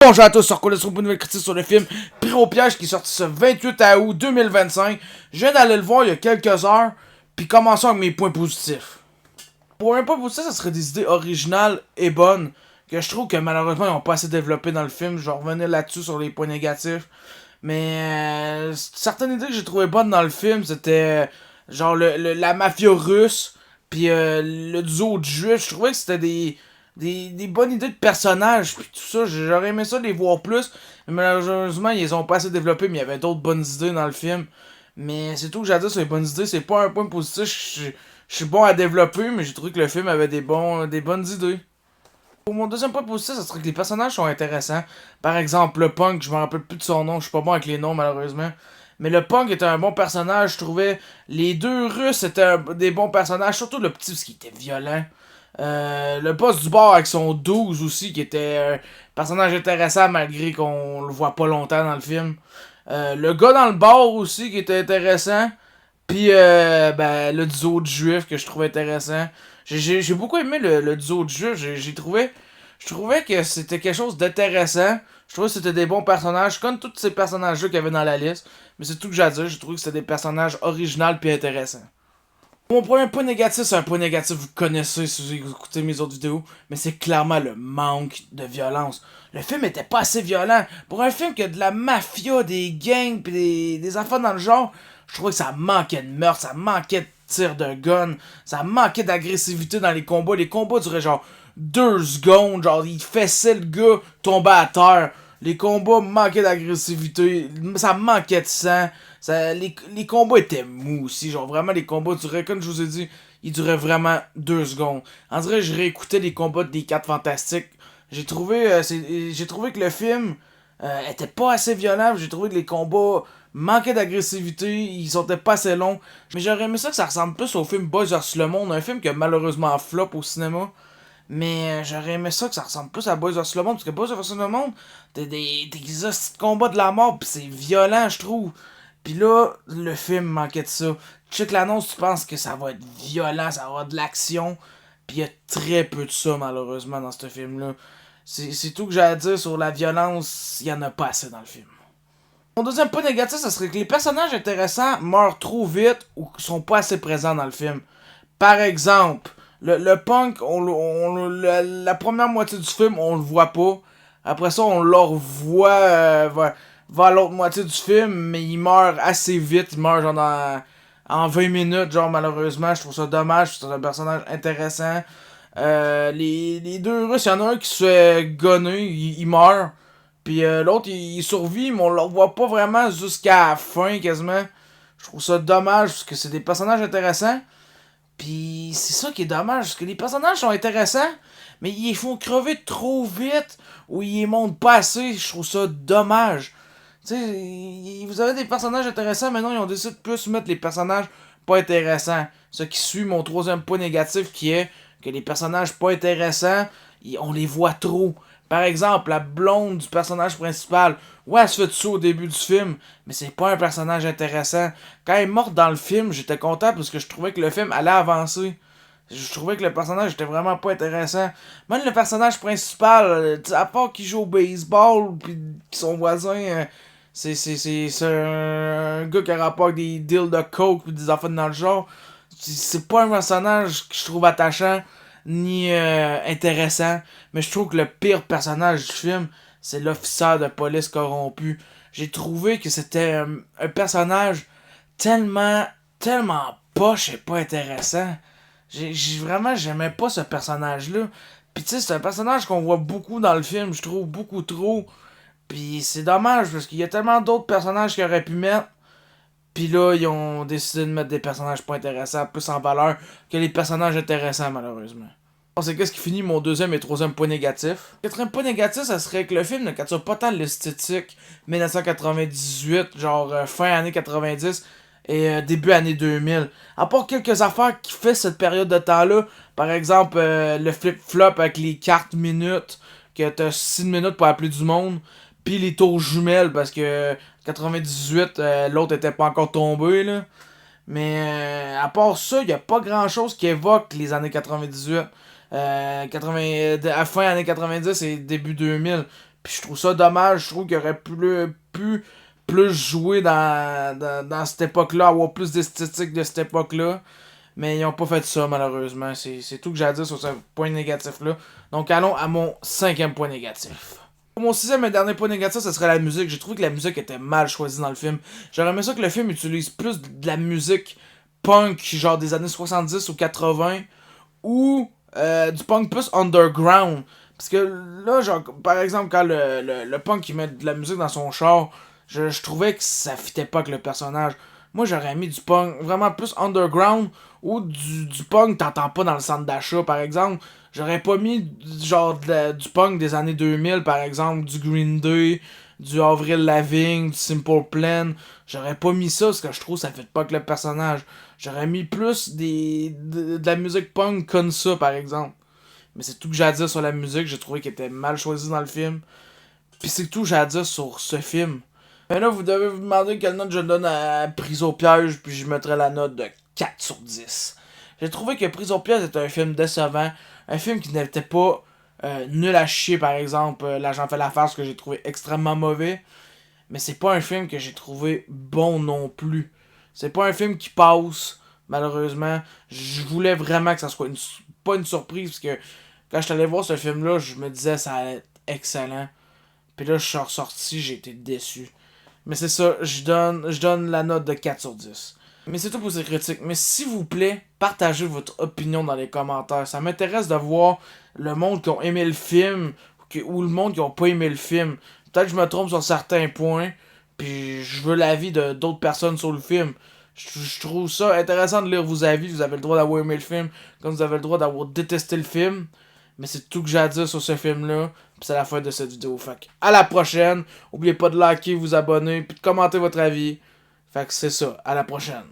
Bonjour à tous, sur Colis pour une nouvelle critique sur le film Pris au piège qui est sorti ce 28 août 2025. Je viens d'aller le voir il y a quelques heures, puis commençons avec mes points positifs. Pour un point positif, ça serait des idées originales et bonnes, que je trouve que malheureusement ils n'ont pas assez développé dans le film. Je vais revenir là-dessus sur les points négatifs. Mais certaines idées que j'ai trouvées bonnes dans le film, c'était genre la mafia russe, puis le duo de juifs. Je trouvais que c'était des bonnes idées de personnages, puis tout ça. J'aurais aimé ça les voir plus, mais malheureusement ils les ont pas assez développés, mais il y avait d'autres bonnes idées dans le film. Mais c'est tout que j'ai à dire sur les bonnes idées, c'est pas un point positif. Je suis bon à développer, mais j'ai trouvé que le film avait des bonnes idées. Pour mon deuxième point positif, ça serait que les personnages sont intéressants. Par exemple, le punk, je me rappelle plus de son nom, je suis pas bon avec les noms malheureusement. Mais le punk était un bon personnage, je trouvais. Les deux Russes étaient des bons personnages, surtout le petit parce qu'il était violent. Le boss du bar avec son 12 aussi, qui était un personnage intéressant malgré qu'on le voit pas longtemps dans le film. Le gars dans le bar aussi qui était intéressant. Puis le duo de juifs que je trouvais intéressant. J'ai beaucoup aimé le duo de juifs. Je trouvais que c'était quelque chose d'intéressant. Je trouvais que c'était des bons personnages, comme tous ces personnages-là qu'il y avait dans la liste. Mais c'est tout que j'ai à dire. J'ai trouvé que c'était des personnages originaux puis intéressants. Mon premier point négatif, c'est un point négatif, vous connaissez si vous écoutez mes autres vidéos, mais c'est clairement le manque de violence. Le film était pas assez violent. Pour un film qui a de la mafia, des gangs, pis des enfants dans le genre, je trouvais que ça manquait de meurtre, ça manquait de tir de gun, ça manquait d'agressivité dans les combats. Les combats duraient genre 2 secondes, genre il fessait le gars, tombait à terre. Les combats manquaient d'agressivité, ça manquait de sang. Les combats étaient mous aussi, genre vraiment les combats duraient, comme je vous ai dit, ils duraient vraiment 2 secondes. En vrai, je réécoutais les combats des 4 Fantastiques. J'ai trouvé que le film était pas assez violent, j'ai trouvé que les combats manquaient d'agressivité, ils sont pas assez longs. Mais j'aurais aimé ça que ça ressemble plus au film Boys vs le Monde, un film qui a malheureusement flop au cinéma. Mais j'aurais aimé ça que ça ressemble plus à Boys vs le Monde, parce que Boys vs le Monde, t'as des hosties de combats de la mort, pis c'est violent, je trouve. Pis là, le film manquait de ça. Check l'annonce, tu penses que ça va être violent, ça va avoir de l'action. Pis il y a très peu de ça, malheureusement, dans ce film-là. C'est tout que j'ai à dire sur la violence, il y en a pas assez dans le film. Mon deuxième point négatif, ça serait que les personnages intéressants meurent trop vite ou sont pas assez présents dans le film. Par exemple, le punk, la première moitié du film, on le voit pas. Après ça, on le revoit vers l'autre moitié du film, mais il meurt assez vite. Il meurt genre en 20 minutes, genre malheureusement. Je trouve ça dommage, c'est un personnage intéressant. Les deux Russes, il y en a un qui se fait gonner, il meurt. Puis l'autre, il survit, mais on le revoit pas vraiment jusqu'à la fin quasiment. Je trouve ça dommage, parce que c'est des personnages intéressants. Pis c'est ça qui est dommage, parce que les personnages sont intéressants, mais ils font crever trop vite, ou ils montent pas assez, je trouve ça dommage. Tu sais, vous avez des personnages intéressants, maintenant ils ont décidé de plus mettre les personnages pas intéressants. Ce qui suit mon troisième point négatif, qui est que les personnages pas intéressants, on les voit trop. Par exemple, la blonde du personnage principal, ouais, elle se fait ça au début du film, mais c'est pas un personnage intéressant. Quand elle est morte dans le film, j'étais content parce que je trouvais que le film allait avancer. Je trouvais que le personnage était vraiment pas intéressant. Même le personnage principal, à part qu'il joue au baseball, pis son voisin, c'est un gars qui a rapport avec des deals de coke pis des affaires dans le genre. C'est pas un personnage que je trouve attachant ni intéressant, mais je trouve que le pire personnage du film, c'est l'officier de police corrompu. J'ai trouvé que c'était un personnage tellement poche et pas intéressant. Vraiment, j'aimais pas ce personnage-là. Pis tu sais, c'est un personnage qu'on voit beaucoup dans le film, je trouve beaucoup trop. Pis c'est dommage, parce qu'il y a tellement d'autres personnages qu'ils auraient pu mettre. Pis là, ils ont décidé de mettre des personnages pas intéressants, plus en valeur que les personnages intéressants, malheureusement. C'est qu'est-ce qui finit mon deuxième et troisième point négatif. Quatrième point négatif, ça serait que le film ne capture pas tant l'esthétique 1998, genre fin années 90 et début années 2000. À part quelques affaires qui fait cette période de temps-là, par exemple le flip-flop avec les cartes minutes, que t'as 6 minutes pour appeler du monde, puis les tours jumelles, parce que 98, l'autre était pas encore tombé, là. Mais à part ça, il y a pas grand-chose qui évoque les années 98. À fin années 90 et début 2000. Puis je trouve ça dommage, je trouve qu'il aurait pu plus jouer dans cette époque-là, avoir plus d'esthétique de cette époque-là. Mais ils ont pas fait ça, malheureusement. C'est tout que j'ai à dire sur ce point négatif-là. Donc allons à mon 5e point négatif. Pour mon 6e et dernier point négatif, ce serait la musique. J'ai trouvé que la musique était mal choisie dans le film. J'aurais aimé ça que le film utilise plus de la musique punk, genre des années 70 ou 80, ou du punk plus underground. Parce que là, genre, par exemple, quand le punk il met de la musique dans son char, je trouvais que ça fitait pas avec le personnage. Moi, j'aurais mis du punk vraiment plus underground ou du punk que t'entends pas dans le centre d'achat, par exemple. J'aurais pas mis genre du punk des années 2000, par exemple, du Green Day, du Avril Lavigne, du Simple Plan. J'aurais pas mis ça parce que je trouve que ça fait pas que le personnage. J'aurais mis plus de la musique punk comme ça, par exemple. Mais c'est tout que j'ai à dire sur la musique. J'ai trouvé qu'elle était mal choisie dans le film. Puis c'est tout que j'ai à dire sur ce film. Mais là, vous devez vous demander quelle note je donne à Prise au piège, puis je mettrai la note de 4 sur 10. J'ai trouvé que Prise au piège était un film décevant, un film qui n'était pas nul à chier, par exemple. L'agent fait la farce que j'ai trouvé extrêmement mauvais. Mais c'est pas un film que j'ai trouvé bon non plus. C'est pas un film qui passe, malheureusement. Je voulais vraiment que ça soit pas une surprise, parce que quand je suis allé voir ce film-là, je me disais ça allait être excellent. Puis là, je suis ressorti, j'ai été déçu. Mais c'est ça, je donne la note de 4 sur 10. Mais c'est tout pour ces critiques. Mais s'il vous plaît, partagez votre opinion dans les commentaires. Ça m'intéresse de voir le monde qui ont aimé le film ou le monde qui ont pas aimé le film. Peut-être que je me trompe sur certains points. Puis je veux l'avis de d'autres personnes sur le film. Je trouve ça intéressant de lire vos avis. Vous avez le droit d'avoir aimé le film, comme vous avez le droit d'avoir détesté le film. Mais c'est tout que j'ai à dire sur ce film-là. Puis c'est la fin de cette vidéo. Fait que à la prochaine. N'oubliez pas de liker, vous abonner, puis de commenter votre avis. Fait que c'est ça. À la prochaine.